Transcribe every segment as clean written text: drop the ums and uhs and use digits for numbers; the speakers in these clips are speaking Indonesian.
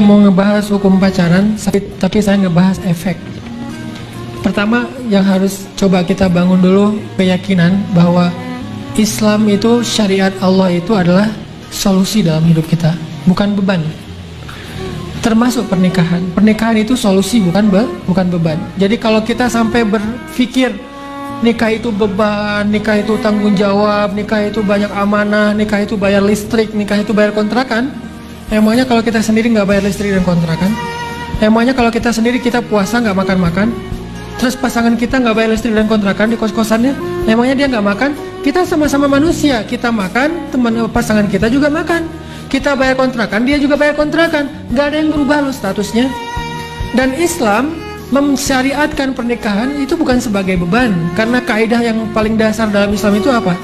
mau ngebahas hukum pacaran, tapi saya ngebahas efek. Pertama yang harus coba kita bangun dulu keyakinan bahwa Islam itu, syariat Allah itu adalah solusi dalam hidup kita, bukan beban. Termasuk pernikahan. Pernikahan itu solusi, bukan beban. Jadi kalau kita sampai berpikir nikah itu beban, nikah itu tanggung jawab, nikah itu banyak amanah, nikah itu bayar listrik, nikah itu bayar kontrakan. Emangnya kalau kita sendiri nggak bayar listrik dan kontrakan? Emangnya kalau kita sendiri kita puasa nggak makan-makan? Terus pasangan kita nggak bayar listrik dan kontrakan di kos-kosannya? Emangnya dia nggak makan? Kita sama-sama manusia, kita makan, pasangan kita juga makan. Kita bayar kontrakan, dia juga bayar kontrakan. Nggak ada yang berubah loh statusnya. Dan Islam mensyariatkan pernikahan itu bukan sebagai beban, karena kaidah yang paling dasar dalam Islam itu apa?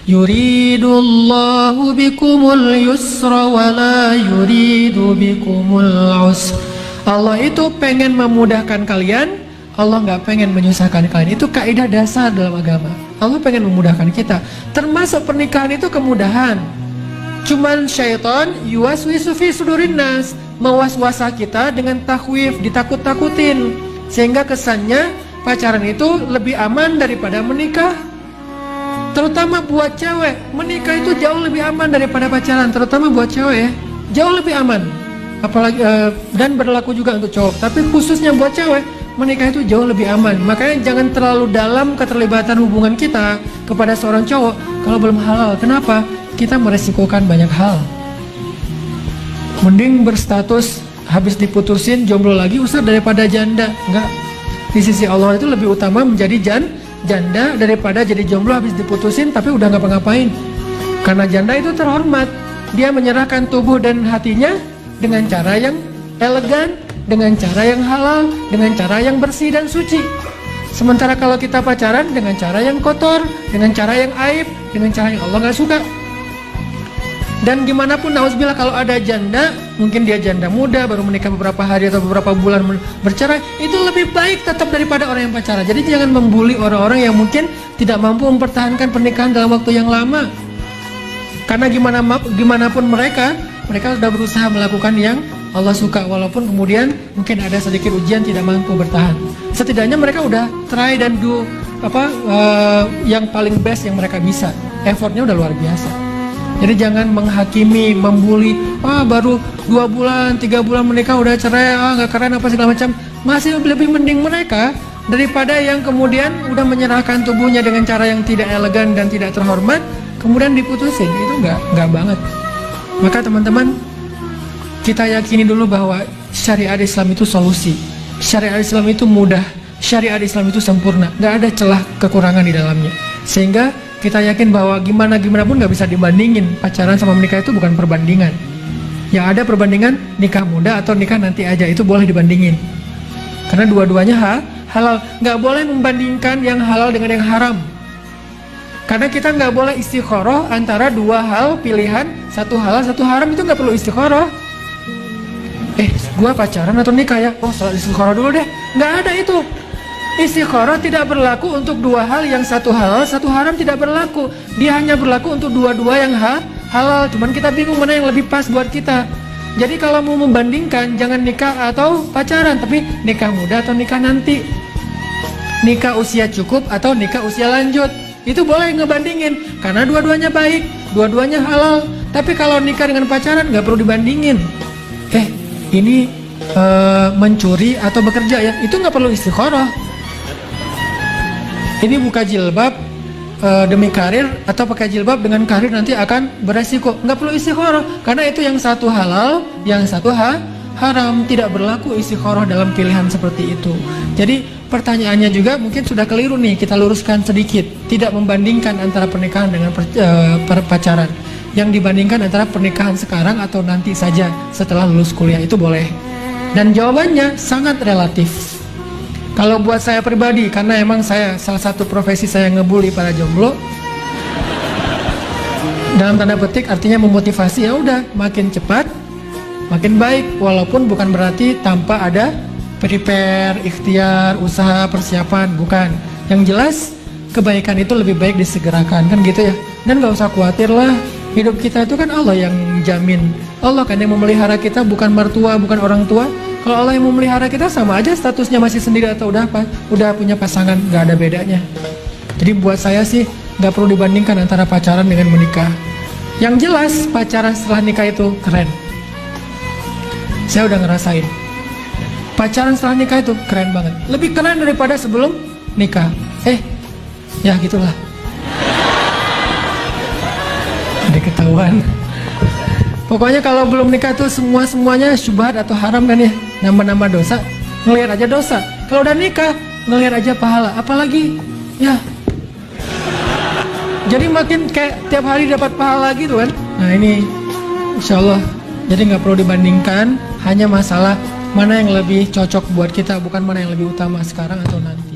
Yuridullahu bikumul yusra wa la yuridu bikumul usra. Allah itu pengen memudahkan kalian, Allah nggak pengen menyusahkan kalian. Itu kaidah dasar dalam agama. Allah pengen memudahkan kita. Termasuk pernikahan itu kemudahan. Cuman syaitan yuwaswisu fi sudurin nas, mewas-wasa kita dengan takhwif, ditakut-takutin, sehingga kesannya pacaran itu lebih aman daripada menikah. Terutama buat cewek, menikah itu jauh lebih aman daripada pacaran, terutama buat cewek ya, jauh lebih aman. Apalagi dan berlaku juga untuk cowok, tapi khususnya buat cewek, menikah itu jauh lebih aman. Makanya jangan terlalu dalam keterlibatan hubungan kita kepada seorang cowok kalau belum halal. Kenapa? Kita meresikokan banyak hal. Mending berstatus habis diputusin jomblo lagi usah daripada janda. Enggak. Di sisi Allah itu lebih utama menjadi janda daripada jadi jomblo habis diputusin tapi udah ngapa-ngapain. Karena janda itu terhormat. Dia menyerahkan tubuh dan hatinya dengan cara yang elegan, dengan cara yang halal, dengan cara yang bersih dan suci. Sementara kalau kita pacaran dengan cara yang kotor, dengan cara yang aib, dengan cara yang Allah nggak suka. Dan gimana pun nauzubillah kalau ada janda, mungkin dia janda muda baru menikah beberapa hari atau beberapa bulan bercerai, itu lebih baik tetap daripada orang yang pacaran. Jadi jangan membuli orang-orang yang mungkin tidak mampu mempertahankan pernikahan dalam waktu yang lama. Karena gimana pun mereka sudah berusaha melakukan yang Allah suka, walaupun kemudian mungkin ada sedikit ujian tidak mampu bertahan. Setidaknya mereka udah try dan do yang paling best yang mereka bisa. Effortnya udah luar biasa. Jadi jangan menghakimi, membuli, baru 2 bulan, 3 bulan menikah udah cerai, nggak keren apa segala macam. Masih lebih mending mereka daripada yang kemudian udah menyerahkan tubuhnya dengan cara yang tidak elegan dan tidak terhormat, kemudian diputusin. Itu nggak banget. Maka teman-teman, kita yakini dulu bahwa syariat Islam itu solusi. Syariat Islam itu mudah. Syariat Islam itu sempurna. Nggak ada celah kekurangan di dalamnya. Sehingga kita yakin bahwa gimana pun nggak bisa dibandingin. Pacaran sama menikah itu bukan perbandingan. Yang ada perbandingan nikah muda atau nikah nanti aja, itu boleh dibandingin. Karena dua-duanya halal. Nggak boleh membandingkan yang halal dengan yang haram. Karena kita nggak boleh istikharah antara dua hal pilihan, satu halal satu haram, itu nggak perlu istikharah. Gua pacaran atau nikah ya? Salat istikharah dulu deh. Nggak ada itu. Istikharah tidak berlaku untuk dua hal, yang satu halal, satu haram tidak berlaku. Dia hanya berlaku untuk dua-dua yang halal. Cuman kita bingung mana yang lebih pas buat kita. Jadi kalau mau membandingkan, jangan nikah atau pacaran, tapi nikah muda atau nikah nanti. Nikah usia cukup atau nikah usia lanjut. Itu boleh ngebandingin, karena dua-duanya baik, dua-duanya halal. Tapi kalau nikah dengan pacaran nggak perlu dibandingin. Ini mencuri atau bekerja ya, itu nggak perlu istikharah. Ini buka jilbab demi karir atau pakai jilbab dengan karir nanti akan beresiko. Nggak perlu istikharah, karena itu yang satu halal, yang satu haram. Tidak berlaku istikharah dalam pilihan seperti itu. Jadi pertanyaannya juga mungkin sudah keliru nih, kita luruskan sedikit. Tidak membandingkan antara pernikahan dengan pacaran. Yang dibandingkan antara pernikahan sekarang atau nanti saja setelah lulus kuliah, itu boleh. Dan jawabannya sangat relatif. Kalau buat saya pribadi, karena emang salah satu profesi saya ngebully para jomblo. Dalam tanda petik artinya memotivasi, ya udah makin cepat, makin baik. Walaupun bukan berarti tanpa ada prepare, ikhtiar, usaha, persiapan, bukan. Yang jelas kebaikan itu lebih baik disegerakan, kan gitu ya. Dan gak usah khawatir lah, hidup kita itu kan Allah yang jamin. Allah kan yang memelihara kita, bukan mertua, bukan orang tua. Kalau Allah yang memelihara kita, sama aja statusnya masih sendiri atau udah punya pasangan, nggak ada bedanya. Jadi buat saya sih nggak perlu dibandingkan antara pacaran dengan menikah. Yang jelas pacaran setelah nikah itu keren. Saya udah ngerasain. Pacaran setelah nikah itu keren banget. Lebih keren daripada sebelum nikah. Ya gitulah. Jadi ketahuan. Pokoknya kalau belum nikah tuh semuanya syubhat atau haram kan ya. Nambah-nambah dosa, ngelihat aja dosa. Kalau udah nikah, ngelihat aja pahala. Apalagi ya. Jadi makin kayak tiap hari dapat pahala gitu kan. Nah ini insya Allah. Jadi nggak perlu dibandingkan. Hanya masalah mana yang lebih cocok buat kita, bukan mana yang lebih utama sekarang atau nanti.